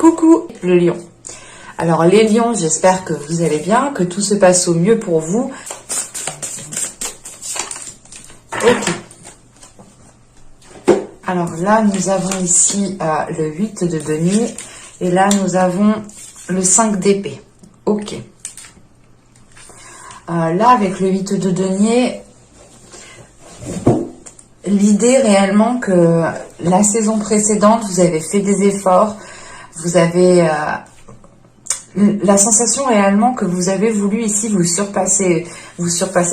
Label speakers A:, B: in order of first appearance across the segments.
A: Coucou le lion. Alors les lions, j'espère que vous allez bien, que tout se passe au mieux pour vous. Ok. Alors là, nous avons ici le 8 de denier et là, nous avons le 5 d'épée. Ok. Là, avec le 8 de denier, l'idée réellement que la saison précédente, vous avez fait des efforts, vous avez la sensation réellement que vous avez voulu ici vous surpasser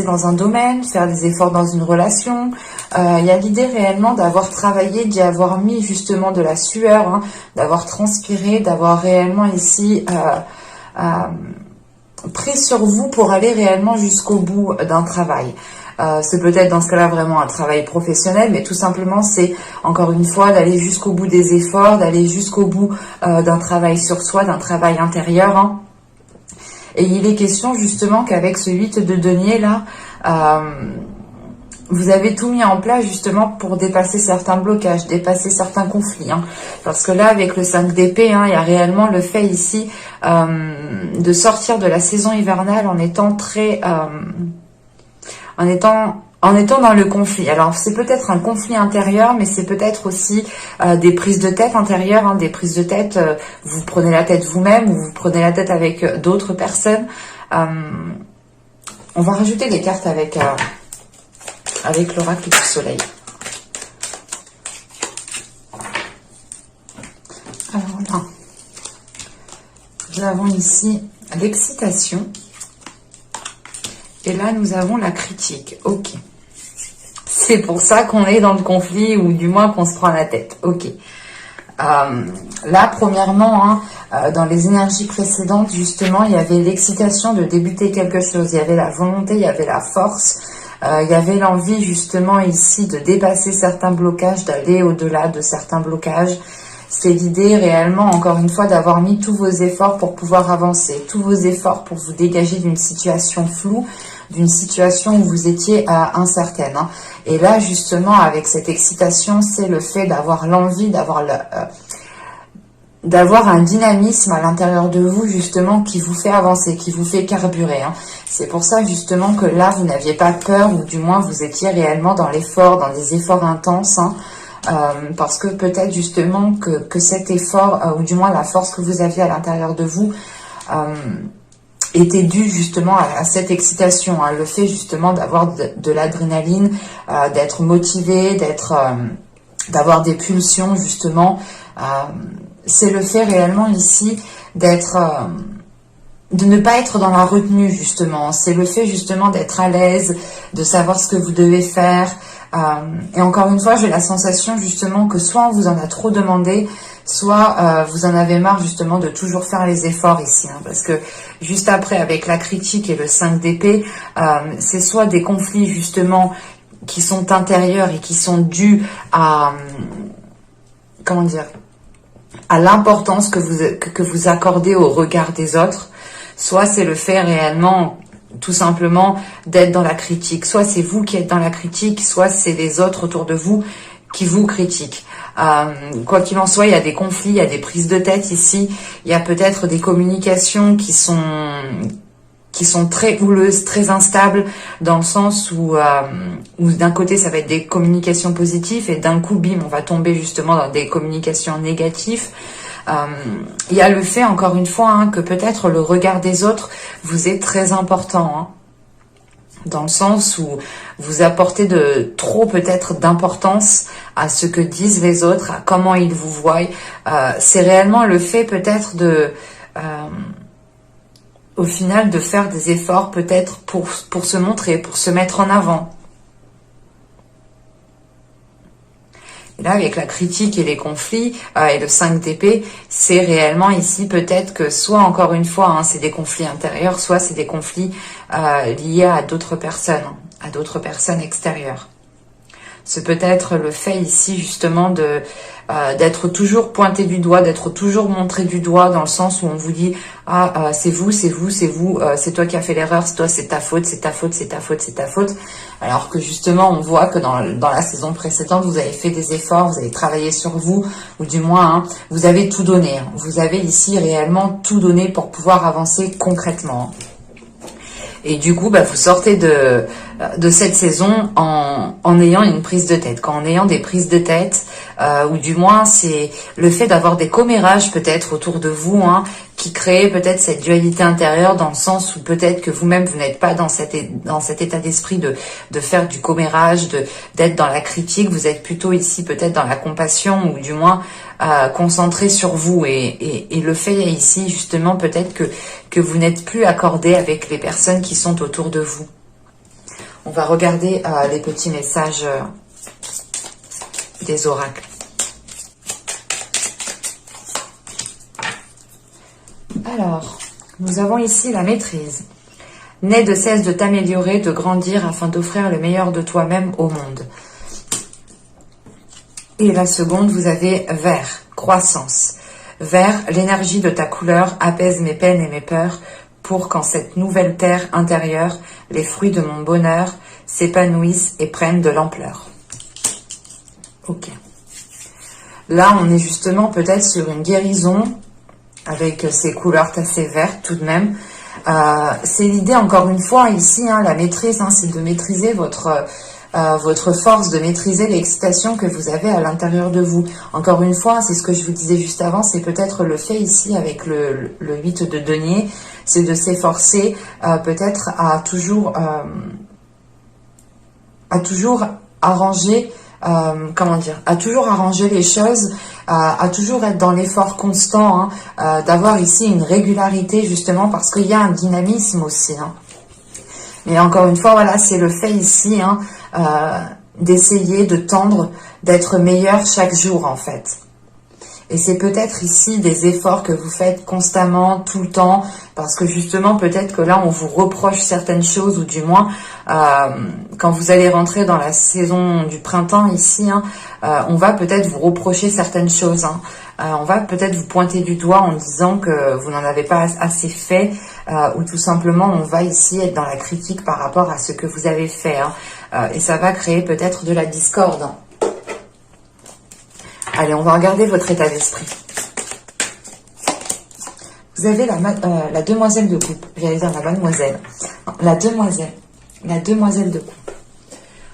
A: dans un domaine, faire des efforts dans une relation. Il y a l'idée réellement d'avoir travaillé, d'y avoir mis justement de la sueur, hein, d'avoir transpiré, d'avoir réellement ici pris sur vous pour aller réellement jusqu'au bout d'un travail. C'est peut-être dans ce cas-là vraiment un travail professionnel, mais tout simplement c'est encore une fois d'aller jusqu'au bout des efforts, d'aller jusqu'au bout d'un travail sur soi, d'un travail intérieur. Hein. Et il est question justement qu'avec ce 8 de denier là, vous avez tout mis en place justement pour dépasser certains blocages, dépasser certains conflits. Hein. Parce que là, avec le 5 d'épée, hein, il y a réellement le fait ici de sortir de la saison hivernale en étant très... en étant dans le conflit. Alors, c'est peut-être un conflit intérieur, mais c'est peut-être aussi des prises de tête intérieures, hein, des prises de tête, vous prenez la tête vous-même ou vous prenez la tête avec d'autres personnes. On va rajouter des cartes avec l'oracle du soleil. Alors là, nous avons ici l'excitation. Et là, nous avons la critique. Ok. C'est pour ça qu'on est dans le conflit, ou du moins qu'on se prend la tête. Ok. Là, premièrement, hein, dans les énergies précédentes, justement, il y avait l'excitation de débuter quelque chose. Il y avait la volonté, il y avait la force. Il y avait l'envie, justement, ici, de dépasser certains blocages, d'aller au-delà de certains blocages. C'est l'idée réellement, encore une fois, d'avoir mis tous vos efforts pour pouvoir avancer, tous vos efforts pour vous dégager d'une situation floue, d'une situation où vous étiez incertaine. Hein. Et là, justement, avec cette excitation, c'est le fait d'avoir l'envie, d'avoir un dynamisme à l'intérieur de vous, justement, qui vous fait avancer, qui vous fait carburer. Hein. C'est pour ça, justement, que là, vous n'aviez pas peur, ou du moins, vous étiez réellement dans l'effort, dans des efforts intenses, hein. Parce que peut-être justement que cet effort, ou du moins la force que vous aviez à l'intérieur de vous, était due justement à cette excitation, hein, le fait justement d'avoir de l'adrénaline, d'être motivé, d'avoir des pulsions justement. C'est le fait réellement ici de ne pas être dans la retenue justement. C'est le fait justement d'être à l'aise, de savoir ce que vous devez faire. Et encore une fois, j'ai la sensation justement que soit on vous en a trop demandé, soit vous en avez marre justement de toujours faire les efforts ici. Hein, parce que juste après, avec la critique et le 5 d'épée, c'est soit des conflits justement qui sont intérieurs et qui sont dus à... comment dire, à l'importance que vous accordez au regard des autres, soit c'est le fait réellement... tout simplement d'être dans la critique. Soit c'est vous qui êtes dans la critique, soit c'est les autres autour de vous qui vous critiquent. Quoi qu'il en soit, il y a des conflits, il y a des prises de tête ici. Il y a peut-être des communications qui sont très houleuses, très instables, dans le sens où d'un côté ça va être des communications positives et d'un coup, bim, on va tomber justement dans des communications négatives. Il y a le fait, encore une fois, hein, que peut-être le regard des autres vous est très important, hein, dans le sens où vous apportez de trop peut-être d'importance à ce que disent les autres, à comment ils vous voient. C'est réellement le fait peut-être au final de faire des efforts peut-être pour se montrer, pour se mettre en avant. Et là, avec la critique et les conflits et le 5 d'épée, c'est réellement ici peut-être que soit, encore une fois, hein, c'est des conflits intérieurs, soit c'est des conflits liés à d'autres personnes extérieures. C'est peut-être le fait ici justement de d'être toujours pointé du doigt, d'être toujours montré du doigt dans le sens où on vous dit ah c'est vous, c'est vous, c'est vous, c'est toi qui as fait l'erreur, c'est toi, c'est ta faute, c'est ta faute, c'est ta faute, c'est ta faute. Alors que justement on voit que dans la saison précédente vous avez fait des efforts, vous avez travaillé sur vous, ou du moins hein, vous avez tout donné. Hein. Vous avez ici réellement tout donné pour pouvoir avancer concrètement. Et du coup, vous sortez de cette saison en ayant une prise de tête. En ayant des prises de tête, ou du moins c'est le fait d'avoir des commérages peut-être autour de vous, hein, qui crée peut-être cette dualité intérieure dans le sens où peut-être que vous-même vous n'êtes pas dans cet état d'esprit de faire du commérage, d'être dans la critique. Vous êtes plutôt ici peut-être dans la compassion, ou du moins concentré sur vous. Et le fait ici justement peut-être que vous n'êtes plus accordé avec les personnes qui sont autour de vous. On va regarder les petits messages des oracles. Alors, nous avons ici la maîtrise. N'aie de cesse de t'améliorer, de grandir afin d'offrir le meilleur de toi-même au monde. Et la seconde, vous avez vert, croissance. Vert, l'énergie de ta couleur apaise mes peines et mes peurs pour qu'en cette nouvelle terre intérieure, les fruits de mon bonheur s'épanouissent et prennent de l'ampleur. Ok. Là, on est justement peut-être sur une guérison avec ces couleurs assez vertes tout de même. C'est l'idée, encore une fois, ici, hein, la maîtrise, hein, c'est de maîtriser votre force, de maîtriser l'excitation que vous avez à l'intérieur de vous. Encore une fois, c'est ce que je vous disais juste avant, c'est peut-être le fait ici avec le 8 de denier, c'est de s'efforcer peut-être à toujours arranger, à toujours arranger les choses, à toujours être dans l'effort constant, hein, d'avoir ici une régularité justement parce qu'il y a un dynamisme aussi. Hein. Mais encore une fois, voilà, c'est le fait ici hein, d'essayer de tendre, d'être meilleur chaque jour en fait. Et c'est peut-être ici des efforts que vous faites constamment, tout le temps, parce que justement, peut-être que là, on vous reproche certaines choses, ou du moins, quand vous allez rentrer dans la saison du printemps ici, hein, on va peut-être vous reprocher certaines choses. Hein. On va peut-être vous pointer du doigt en disant que vous n'en avez pas assez fait, ou tout simplement, on va ici être dans la critique par rapport à ce que vous avez fait. Hein. Et ça va créer peut-être de la discorde. Hein. Allez, on va regarder votre état d'esprit. Vous avez la demoiselle de coupe. J'allais dire la mademoiselle. Non, la demoiselle. La demoiselle de coupe.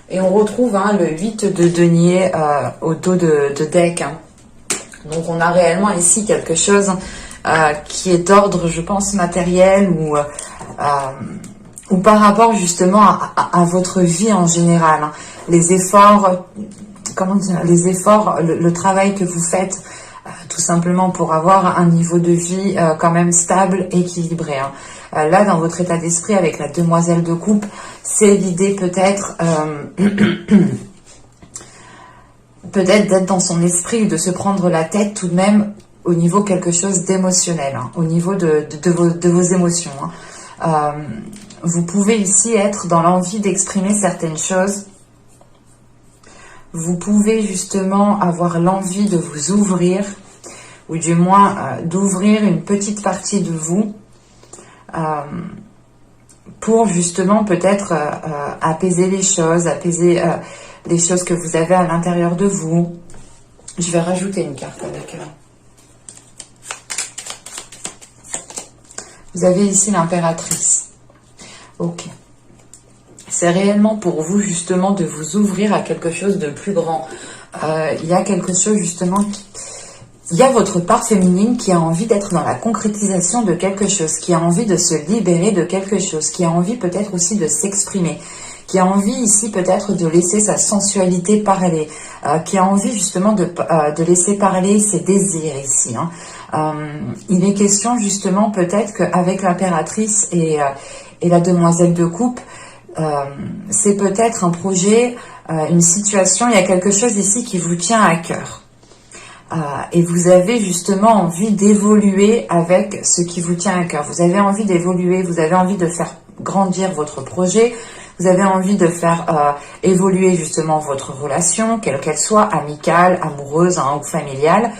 A: Et on retrouve hein, le 8 de denier au dos de deck. Hein. Donc, on a réellement ici quelque chose qui est d'ordre, je pense, matériel ou par rapport justement à votre vie en général. Hein. Les efforts... Comment dire, les efforts, le travail que vous faites, tout simplement pour avoir un niveau de vie quand même stable, équilibré. Hein. Là, dans votre état d'esprit, avec la demoiselle de coupe, c'est l'idée peut-être d'être dans son esprit, de se prendre la tête tout de même au niveau quelque chose d'émotionnel, hein, au niveau de vos émotions. Hein. Vous pouvez ici être dans l'envie d'exprimer certaines choses. Vous pouvez justement avoir l'envie de vous ouvrir, ou du moins d'ouvrir une petite partie de vous pour justement peut-être apaiser les choses que vous avez à l'intérieur de vous. Je vais rajouter une carte avec vous avez ici l'impératrice. Ok. C'est réellement pour vous justement de vous ouvrir à quelque chose de plus grand. Il y a quelque chose justement il y a votre part féminine qui a envie d'être dans la concrétisation de quelque chose, qui a envie de se libérer de quelque chose, qui a envie peut-être aussi de s'exprimer, qui a envie ici peut-être de laisser sa sensualité parler, qui a envie justement de laisser parler ses désirs ici. Hein. Il est question justement peut-être qu'avec l'impératrice et la demoiselle de coupe, c'est peut-être un projet, une situation, il y a quelque chose ici qui vous tient à cœur. Et vous avez justement envie d'évoluer avec ce qui vous tient à cœur. Vous avez envie d'évoluer, vous avez envie de faire grandir votre projet, Vous avez envie de faire évoluer justement votre relation, quelle qu'elle soit, amicale, amoureuse hein, ou familiale.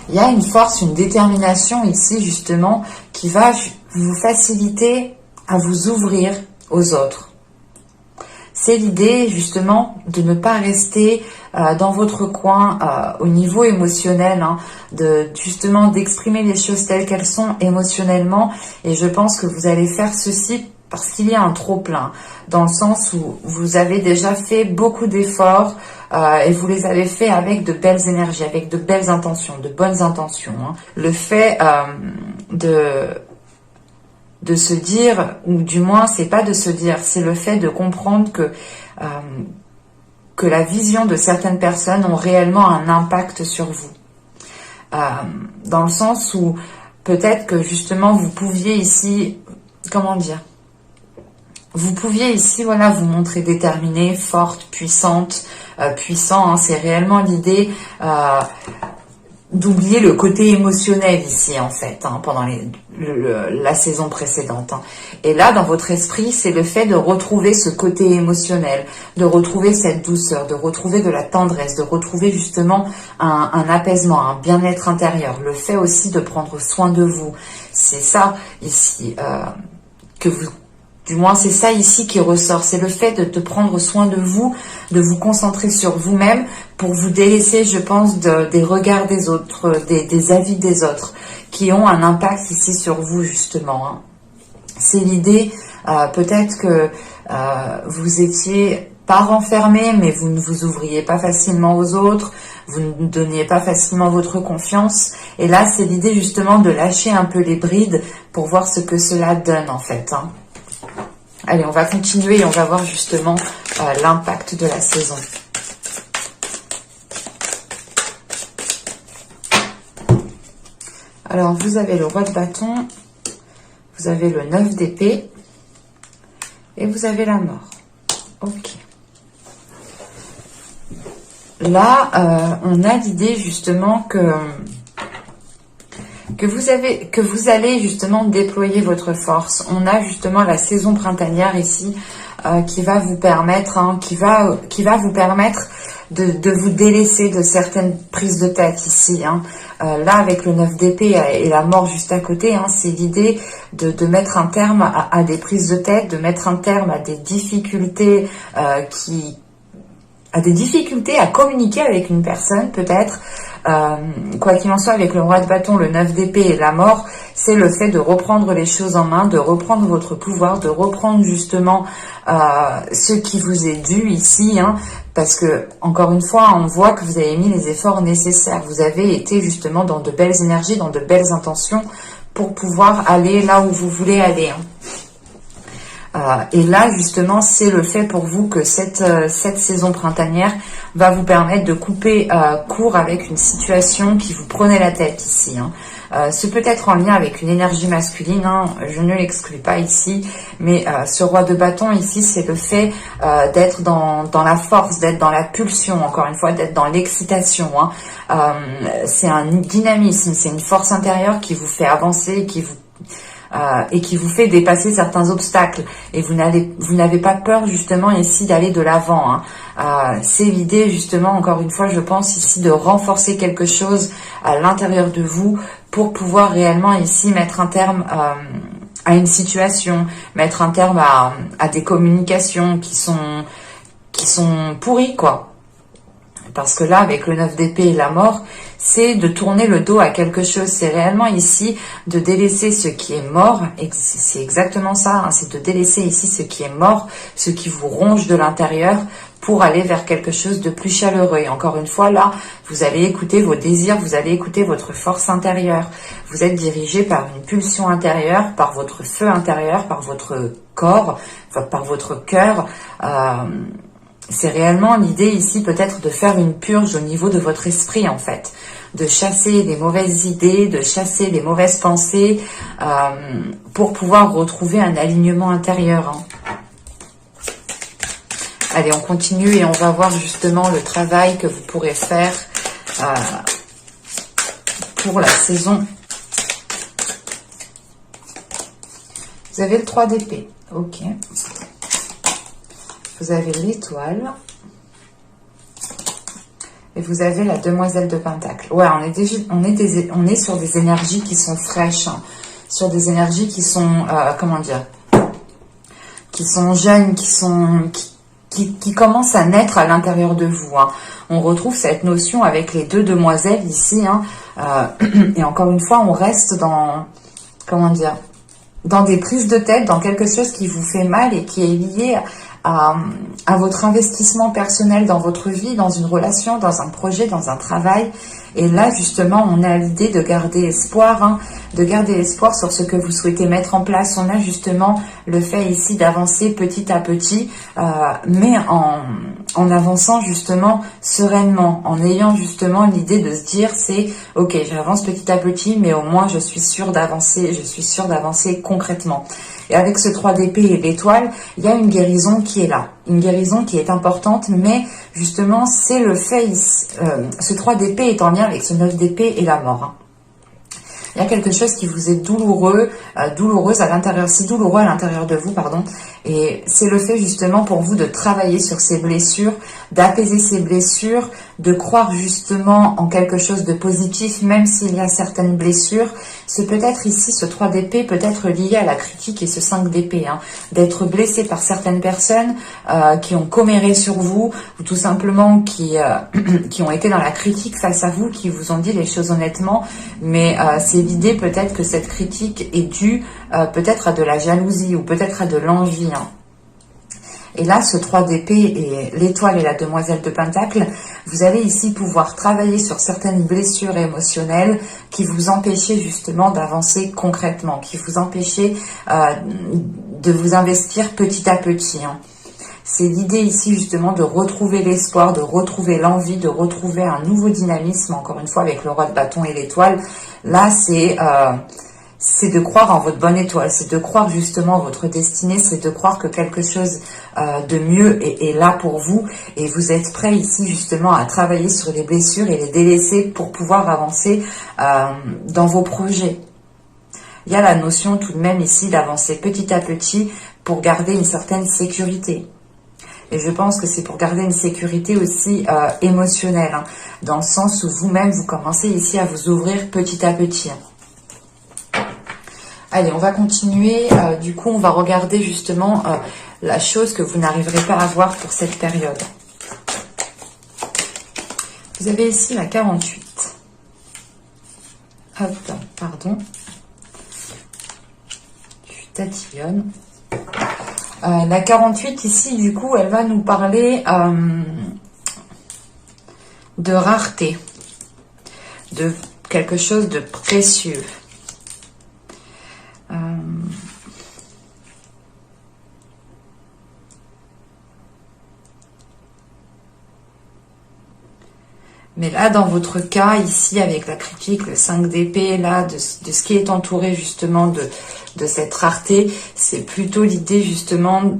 A: Il y a une force, une détermination ici justement qui va vous faciliter à vous ouvrir aux autres. C'est l'idée justement de ne pas rester dans votre coin au niveau émotionnel, hein, justement d'exprimer les choses telles qu'elles sont émotionnellement. Et je pense que vous allez faire ceci parce qu'il y a un trop-plein, dans le sens où vous avez déjà fait beaucoup d'efforts et vous les avez fait avec de belles énergies, avec de belles intentions, de bonnes intentions. Hein. Le fait de se dire, ou du moins c'est pas de se dire, c'est le fait de comprendre que la vision de certaines personnes ont réellement un impact sur vous. Dans le sens où peut-être que justement vous pouviez ici, comment dire, vous pouviez ici, voilà, vous montrer déterminée, forte, puissante, puissant, hein, c'est réellement l'idée d'oublier le côté émotionnel ici en fait hein, pendant la saison précédente hein. Et là dans votre esprit c'est le fait de retrouver ce côté émotionnel, de retrouver cette douceur, de retrouver de la tendresse, de retrouver justement un apaisement, un bien-être intérieur, le fait aussi de prendre soin de vous. C'est ça ici que vous, du moins c'est ça ici qui ressort, c'est le fait de prendre soin de vous concentrer sur vous-même pour vous délaisser, je pense, des regards des autres, des avis des autres, qui ont un impact ici sur vous, justement. Hein. C'est l'idée, peut-être que vous étiez pas renfermé, mais vous ne vous ouvriez pas facilement aux autres, vous ne donniez pas facilement votre confiance. Et là, c'est l'idée, justement, de lâcher un peu les brides pour voir ce que cela donne, en fait. Hein. Allez, on va continuer et on va voir, justement, l'impact de la saison. Alors, vous avez le roi de bâton, vous avez le 9 d'épée et vous avez la mort. Ok. Là, on a l'idée justement que vous allez justement déployer votre force. On a justement la saison printanière ici qui va vous permettre, hein, qui va vous permettre de vous délaisser de certaines prises de tête ici. Hein. Là, avec le 9 d'épée et la mort juste à côté, hein, c'est l'idée de mettre un terme à des prises de tête, de mettre un terme à des difficultés à communiquer avec une personne, peut-être. Quoi qu'il en soit, avec le roi de bâton, le 9 d'épée et la mort, c'est le fait de reprendre les choses en main, de reprendre votre pouvoir, de reprendre justement ce qui vous est dû ici, hein, parce que, encore une fois, on voit que vous avez mis les efforts nécessaires. Vous avez été justement dans de belles énergies, dans de belles intentions pour pouvoir aller là où vous voulez aller. Hein. Et là, justement, c'est le fait pour vous que cette saison printanière va vous permettre de couper court avec une situation qui vous prenait la tête ici. Hein. Ce peut être en lien avec une énergie masculine, hein, je ne l'exclus pas ici, mais ce roi de bâton ici, c'est le fait d'être dans la force, d'être dans la pulsion, encore une fois, d'être dans l'excitation. Hein. C'est un dynamisme, c'est une force intérieure qui vous fait avancer, et qui vous fait dépasser certains obstacles. Et vous n'avez pas peur justement ici d'aller de l'avant. Hein. C'est l'idée justement, encore une fois, je pense ici de renforcer quelque chose à l'intérieur de vous pour pouvoir réellement ici mettre un terme à une situation, mettre un terme à des communications qui sont pourries, quoi. Parce que là, avec le 9 d'épée et la mort, c'est de tourner le dos à quelque chose. C'est réellement ici de délaisser ce qui est mort. Et c'est exactement ça, hein, c'est de délaisser ici ce qui est mort, ce qui vous ronge de l'intérieur pour aller vers quelque chose de plus chaleureux. Et encore une fois, là, vous allez écouter vos désirs, vous allez écouter votre force intérieure. Vous êtes dirigé par une pulsion intérieure, par votre feu intérieur, par votre corps, par votre cœur. C'est réellement l'idée ici peut-être de faire une purge au niveau de votre esprit en fait, de chasser les mauvaises idées, de chasser les mauvaises pensées pour pouvoir retrouver un alignement intérieur. Hein. Allez, on continue et on va voir justement le travail que vous pourrez faire pour la saison. Vous avez le 3 d'épée. Ok. Vous avez l'étoile. Et vous avez la demoiselle de Pentacle. Ouais, on est sur des énergies qui sont fraîches. Hein, sur des énergies qui sont, comment dire, qui sont jeunes, qui commencent à naître à l'intérieur de vous. Hein. On retrouve cette notion avec les deux demoiselles ici. Hein, et encore une fois, on reste dans, comment dire, dans des prises de tête, dans quelque chose qui vous fait mal et qui est lié à votre investissement personnel dans votre vie, dans une relation, dans un projet, dans un travail. Et là, justement, on a l'idée de garder espoir, hein, de garder espoir sur ce que vous souhaitez mettre en place. On a justement le fait ici d'avancer petit à petit, mais en avançant justement sereinement, en ayant justement l'idée de se dire, c'est ok, j'avance petit à petit, mais au moins je suis sûre d'avancer, concrètement. Et avec ce 3 d'épée et l'étoile, il y a une guérison qui est là. Une guérison qui est importante, mais justement, c'est le fait, ce 3 d'épée est en lien avec ce 9 d'épée et la mort. Hein. Il y a quelque chose qui vous est douloureux, douloureuse à l'intérieur, c'est douloureux à l'intérieur de vous, pardon. Et c'est le fait justement pour vous de travailler sur ces blessures, d'apaiser ces blessures, de croire justement en quelque chose de positif, même s'il y a certaines blessures. C'est peut-être ici, ce 3 d'épée peut être lié à la critique et ce 5 d'épée, hein, d'être blessé par certaines personnes qui ont comméré sur vous, ou tout simplement qui ont été dans la critique face à vous, qui vous ont dit les choses honnêtement, mais c'est l'idée peut-être que cette critique est due peut-être à de la jalousie ou peut-être à de l'envie. Hein. Et là, ce 3 d'épée et l'étoile et la demoiselle de Pentacle, vous allez ici pouvoir travailler sur certaines blessures émotionnelles qui vous empêchaient justement d'avancer concrètement, qui vous empêchaient de vous investir petit à petit. Hein. C'est l'idée ici justement de retrouver l'espoir, de retrouver l'envie, de retrouver un nouveau dynamisme, encore une fois avec le roi de bâton et l'étoile. Là, c'est de croire en votre bonne étoile, c'est de croire justement en votre destinée, c'est de croire que quelque chose de mieux est là pour vous et vous êtes prêt ici justement à travailler sur les blessures et les délaisser pour pouvoir avancer dans vos projets. Il y a la notion tout de même ici d'avancer petit à petit pour garder une certaine sécurité. Et je pense que c'est pour garder une sécurité aussi émotionnelle, hein, dans le sens où vous-même, vous commencez ici à vous ouvrir petit à petit. Allez, on va continuer. Du coup, on va regarder justement la chose que vous n'arriverez pas à voir pour cette période. Vous avez ici la 48. Hop, pardon. Je tatillonne. La 48 ici, du coup, elle va nous parler de rareté, de quelque chose de précieux. Mais là, dans votre cas, ici, avec la critique, le 5 d'épée, là, de ce qui est entouré justement de cette rareté, c'est plutôt l'idée justement,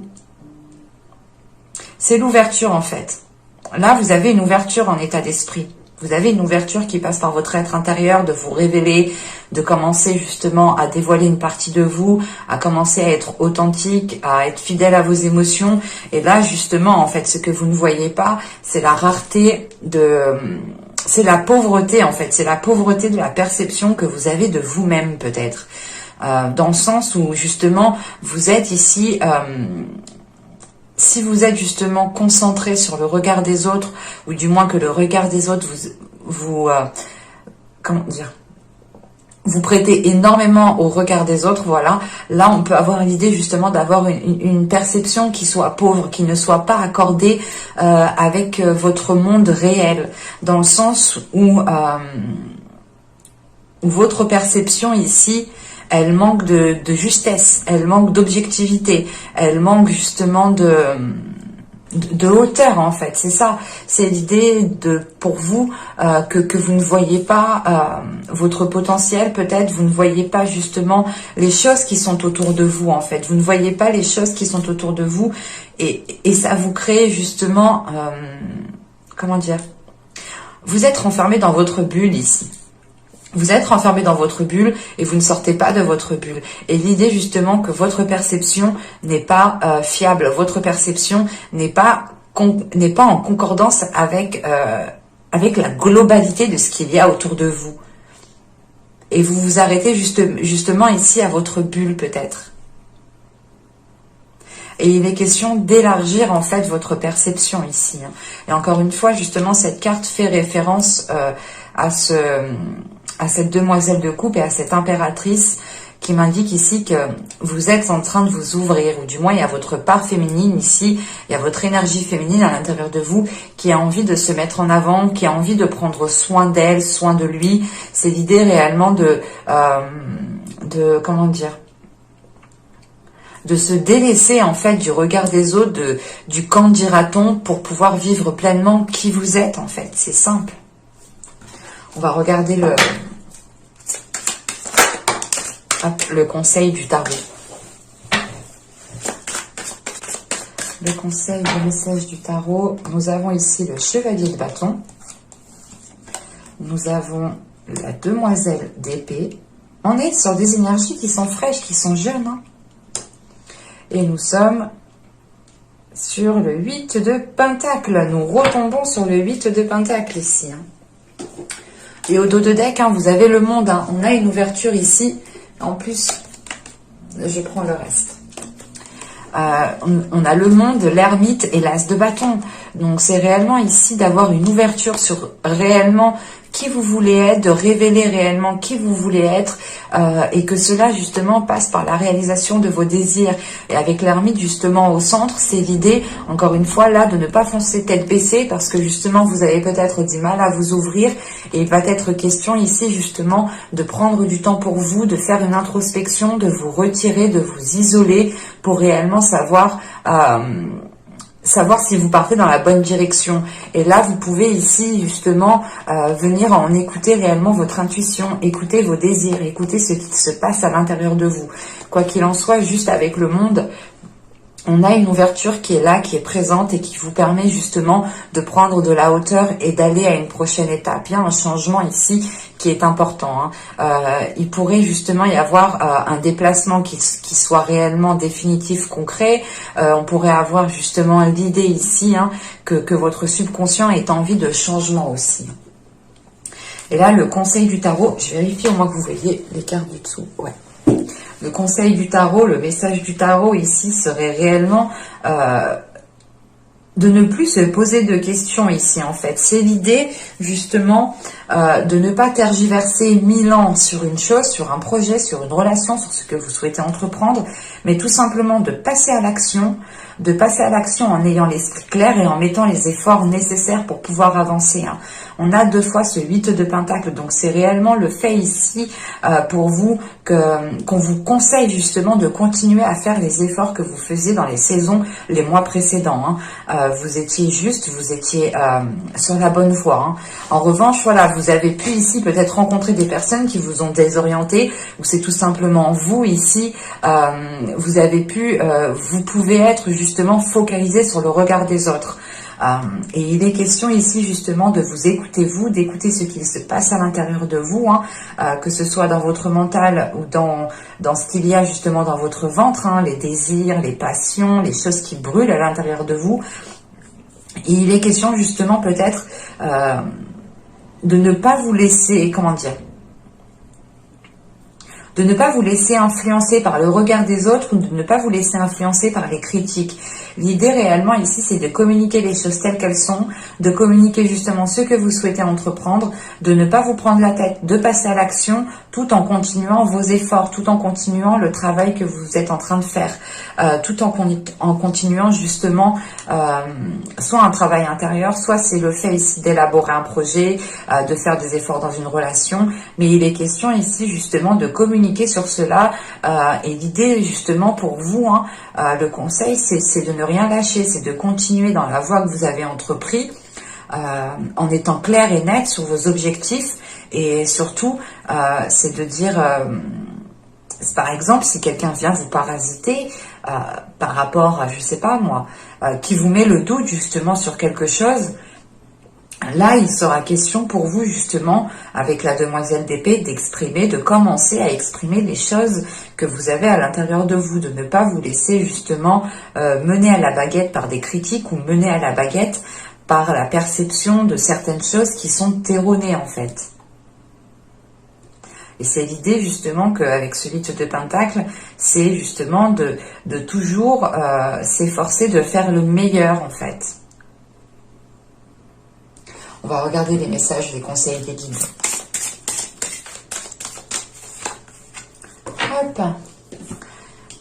A: c'est l'ouverture en fait. Là, vous avez une ouverture en état d'esprit. Vous avez une ouverture qui passe par votre être intérieur, de vous révéler, de commencer justement à dévoiler une partie de vous, à commencer à être authentique, à être fidèle à vos émotions. Et là, justement, en fait, ce que vous ne voyez pas, c'est la rareté c'est la pauvreté, en fait. C'est la pauvreté de la perception que vous avez de vous-même, peut-être. Dans le sens où, justement, vous êtes ici... si vous êtes justement concentré sur le regard des autres, ou du moins que le regard des autres comment dire, vous prêtez énormément au regard des autres, voilà, là on peut avoir l'idée justement d'avoir une perception qui soit pauvre, qui ne soit pas accordée avec votre monde réel, dans le sens où votre perception ici, elle manque de justesse, elle manque d'objectivité, elle manque justement de hauteur en fait, c'est ça, c'est l'idée pour vous que vous ne voyez pas votre potentiel, peut-être vous ne voyez pas justement les choses qui sont autour de vous en fait, vous ne voyez pas les choses qui sont autour de vous et ça vous crée justement, comment dire, vous êtes renfermé dans votre bulle ici. Vous êtes renfermé dans votre bulle et vous ne sortez pas de votre bulle. Et l'idée justement que votre perception n'est pas fiable, votre perception n'est pas en concordance avec la globalité de ce qu'il y a autour de vous. Et vous vous arrêtez justement ici à votre bulle peut-être. Et il est question d'élargir en fait votre perception ici. Et encore une fois, justement, cette carte fait référence à cette demoiselle de coupe et à cette impératrice qui m'indique ici que vous êtes en train de vous ouvrir, ou du moins il y a votre part féminine ici, il y a votre énergie féminine à l'intérieur de vous qui a envie de se mettre en avant, qui a envie de prendre soin d'elle, soin de lui. C'est l'idée réellement de comment dire, de se délaisser en fait du regard des autres, du qu'en dira-t-on, pour pouvoir vivre pleinement qui vous êtes en fait. C'est simple. On va regarder le conseil du tarot. Le conseil, le message du tarot. Nous avons ici le chevalier de bâton. Nous avons la demoiselle d'épée. On est sur des énergies qui sont fraîches, qui sont jeunes. Et nous sommes sur le 8 de Pentacle. Nous retombons sur le 8 de Pentacle ici. Et au dos de deck, vous avez le monde. On a une ouverture ici. En plus, je prends le reste. On a le monde, l'ermite et l'as de bâton. Donc c'est réellement ici d'avoir une ouverture sur réellement qui vous voulez être, de révéler réellement qui vous voulez être, et que cela justement passe par la réalisation de vos désirs. Et avec l'ermite justement au centre, c'est l'idée, encore une fois là, de ne pas foncer tête baissée, parce que justement vous avez peut-être du mal à vous ouvrir, et il va être question ici justement de prendre du temps pour vous, de faire une introspection, de vous retirer, de vous isoler, pour réellement savoir si vous partez dans la bonne direction. Et là, vous pouvez ici, justement, venir en écouter réellement votre intuition, écouter vos désirs, écouter ce qui se passe à l'intérieur de vous. Quoi qu'il en soit, juste avec le monde, on a une ouverture qui est là, qui est présente et qui vous permet justement de prendre de la hauteur et d'aller à une prochaine étape. Il y a un changement ici qui est important. Il pourrait justement y avoir un déplacement qui soit réellement définitif, concret. On pourrait avoir justement l'idée ici que votre subconscient ait envie de changement aussi. Et là, le conseil du tarot, je vérifie au moins que vous voyez les cartes du dessous. Ouais. Le conseil du tarot, le message du tarot ici serait réellement de ne plus se poser de questions ici en fait. C'est l'idée justement de ne pas tergiverser 1000 ans sur une chose, sur un projet, sur une relation, sur ce que vous souhaitez entreprendre, mais tout simplement de passer à l'action, en ayant l'esprit clair et en mettant les efforts nécessaires pour pouvoir avancer. On a deux fois ce 8 de Pentacle, donc c'est réellement le fait ici pour vous qu'on vous conseille justement de continuer à faire les efforts que vous faisiez dans les saisons, les mois précédents. Vous étiez juste, vous étiez sur la bonne voie. En revanche, voilà, vous avez pu ici peut-être rencontrer des personnes qui vous ont désorienté, ou c'est tout simplement vous ici, vous avez pu, vous pouvez être justement focalisé sur le regard des autres. Et il est question ici justement de vous écouter vous, d'écouter ce qui se passe à l'intérieur de vous, que ce soit dans votre mental ou dans ce qu'il y a justement dans votre ventre, les désirs, les passions, les choses qui brûlent à l'intérieur de vous. Et il est question justement peut-être de ne pas vous laisser, comment dire, de ne pas vous laisser influencer par le regard des autres ou de ne pas vous laisser influencer par les critiques. L'idée réellement ici, c'est de communiquer les choses telles qu'elles sont, de communiquer justement ce que vous souhaitez entreprendre, de ne pas vous prendre la tête, de passer à l'action tout en continuant vos efforts, tout en continuant le travail que vous êtes en train de faire, tout en continuant justement soit un travail intérieur, soit c'est le fait ici d'élaborer un projet, de faire des efforts dans une relation, mais il est question ici justement de communiquer sur cela, et l'idée justement pour vous, le conseil c'est de ne rien lâcher, c'est de continuer dans la voie que vous avez entrepris, en étant clair et net sur vos objectifs, et surtout c'est de dire, par exemple, si quelqu'un vient vous parasiter par rapport à, je sais pas moi, qui vous met le doute justement sur quelque chose, Là, il sera question pour vous, justement, avec la demoiselle d'épée, d'exprimer, de commencer à exprimer les choses que vous avez à l'intérieur de vous, de ne pas vous laisser, justement, mener à la baguette par des critiques ou mener à la baguette par la perception de certaines choses qui sont erronées, en fait. Et c'est l'idée, justement, qu'avec ce 8 de Pentacle, c'est justement de toujours s'efforcer de faire le meilleur, en fait. On va regarder les messages, les conseils des guides. Hop.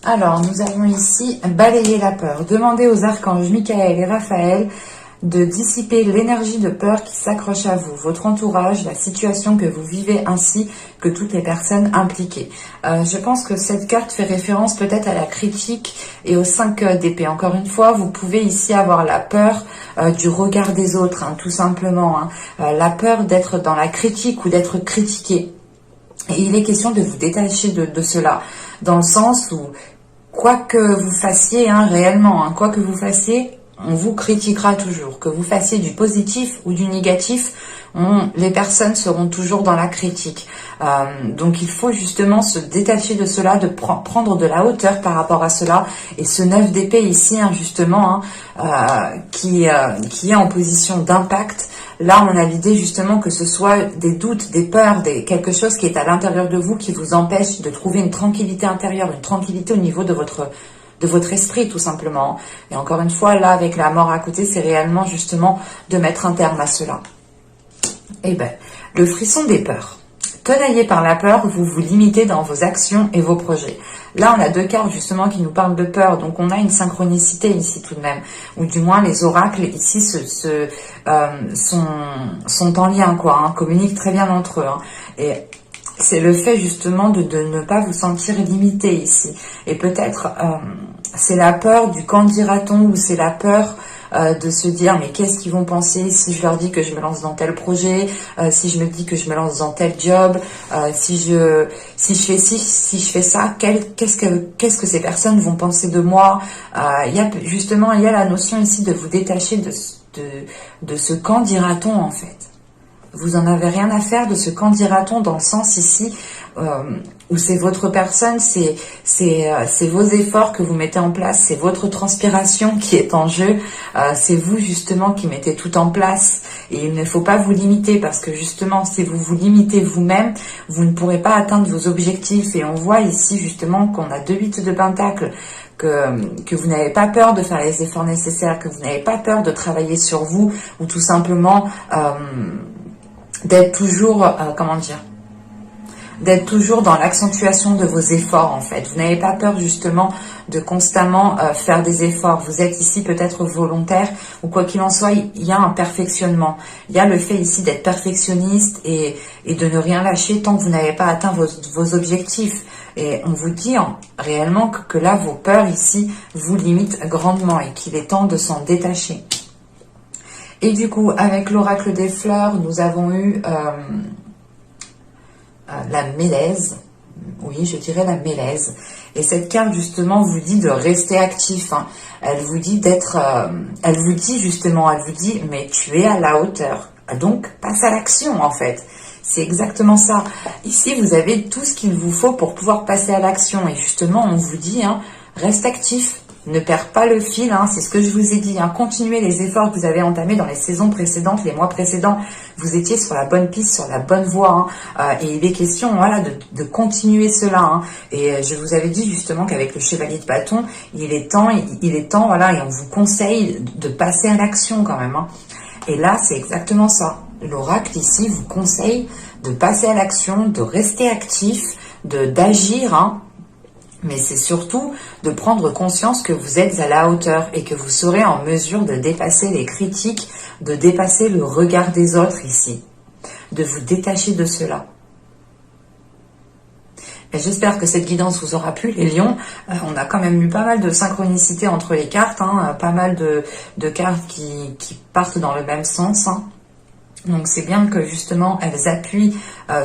A: Alors, nous avons ici balayer la peur. Demandez aux archanges Michael et Raphaël de dissiper l'énergie de peur qui s'accroche à vous, votre entourage, la situation que vous vivez ainsi que toutes les personnes impliquées. Je pense que cette carte fait référence peut-être à la critique et aux 5 d'épée. Encore une fois, vous pouvez ici avoir la peur du regard des autres, hein, tout simplement. La peur d'être dans la critique ou d'être critiqué. Et il est question de vous détacher de cela, dans le sens où, quoi que vous fassiez, hein, réellement, hein, quoi que vous fassiez, on vous critiquera toujours. Que vous fassiez du positif ou du négatif, les personnes seront toujours dans la critique. Donc il faut justement se détacher de cela, de prendre de la hauteur par rapport à cela. Et ce 9 d'épée ici, hein, justement, qui est en position d'impact, là on a l'idée justement que ce soit des doutes, des peurs, quelque chose qui est à l'intérieur de vous qui vous empêche de trouver une tranquillité intérieure, une tranquillité au niveau de votre esprit, tout simplement. Et encore une fois, là, avec la mort à côté, c'est réellement justement de mettre un terme à cela. Eh bien, le frisson des peurs. Tenaillé par la peur, vous vous limitez dans vos actions et vos projets. Là, on a 2 cartes justement qui nous parlent de peur, donc on a une synchronicité ici tout de même, ou du moins les oracles ici sont en lien, quoi, hein, communiquent très bien entre eux. Hein. Et c'est le fait justement de ne pas vous sentir limité ici. Et peut-être c'est la peur du quand dira-t-on, ou c'est la peur de se dire mais qu'est-ce qu'ils vont penser si je leur dis que je me lance dans tel projet, si je me dis que je me lance dans tel job, si je fais ci, si je fais ça, qu'est-ce que ces personnes vont penser de moi. Il y a la notion ici de vous détacher de ce quand dira-t-on, en fait. Vous en avez rien à faire de ce qu'en dira-t-on, dans le sens ici où c'est votre personne, c'est vos efforts que vous mettez en place, c'est votre transpiration qui est en jeu, c'est vous justement qui mettez tout en place. Et il ne faut pas vous limiter, parce que justement si vous vous limitez vous-même, vous ne pourrez pas atteindre vos objectifs. Et on voit ici justement qu'on a 2 8 de Pentacle, que vous n'avez pas peur de faire les efforts nécessaires, que vous n'avez pas peur de travailler sur vous, ou tout simplement d'être toujours, d'être toujours dans l'accentuation de vos efforts, en fait. Vous n'avez pas peur justement de constamment faire des efforts. Vous êtes ici peut-être volontaire, ou quoi qu'il en soit, il y a un perfectionnement. Il y a le fait ici d'être perfectionniste et de ne rien lâcher tant que vous n'avez pas atteint vos objectifs. Et on vous dit réellement que là, vos peurs ici vous limitent grandement et qu'il est temps de s'en détacher. Et du coup, avec l'oracle des fleurs, nous avons eu la mélèze. Oui, je dirais la mélèze. Et cette carte, justement, vous dit de rester actif. Hein. Elle vous dit elle vous dit, mais tu es à la hauteur. Donc, passe à l'action, en fait. C'est exactement ça. Ici, vous avez tout ce qu'il vous faut pour pouvoir passer à l'action. Et justement, on vous dit, hein, reste actif. Ne perds pas le fil, hein, c'est ce que je vous ai dit. Hein. Continuez les efforts que vous avez entamés dans les saisons précédentes, les mois précédents. Vous étiez sur la bonne piste, sur la bonne voie. Hein. Et il est question, voilà, de continuer cela. Hein. Et je vous avais dit justement qu'avec le chevalier de bâton, il est temps, voilà, et on vous conseille de passer à l'action quand même. Hein. Et là, c'est exactement ça. L'oracle ici vous conseille de passer à l'action, de rester actif, d'agir. Hein. Mais c'est surtout de prendre conscience que vous êtes à la hauteur et que vous serez en mesure de dépasser les critiques, de dépasser le regard des autres ici, de vous détacher de cela. J'espère que cette guidance vous aura plu, les lions. On a quand même eu pas mal de synchronicité entre les cartes, hein, pas mal de cartes qui partent dans le même sens. Hein. Donc c'est bien que justement elles appuient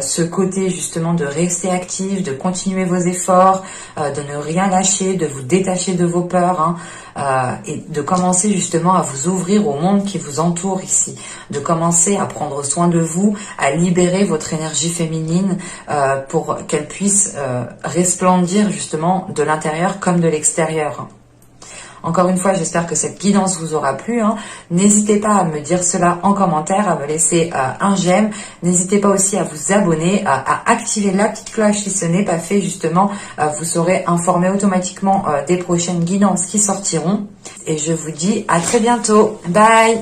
A: ce côté justement de rester actif, de continuer vos efforts, de ne rien lâcher, de vous détacher de vos peurs, et de commencer justement à vous ouvrir au monde qui vous entoure ici, de commencer à prendre soin de vous, à libérer votre énergie féminine pour qu'elle puisse resplendir justement de l'intérieur comme de l'extérieur. Encore une fois, j'espère que cette guidance vous aura plu. N'hésitez pas à me dire cela en commentaire, à me laisser un j'aime. N'hésitez pas aussi à vous abonner, à activer la petite cloche si ce n'est pas fait. Justement, vous serez informé automatiquement des prochaines guidances qui sortiront. Et je vous dis à très bientôt. Bye!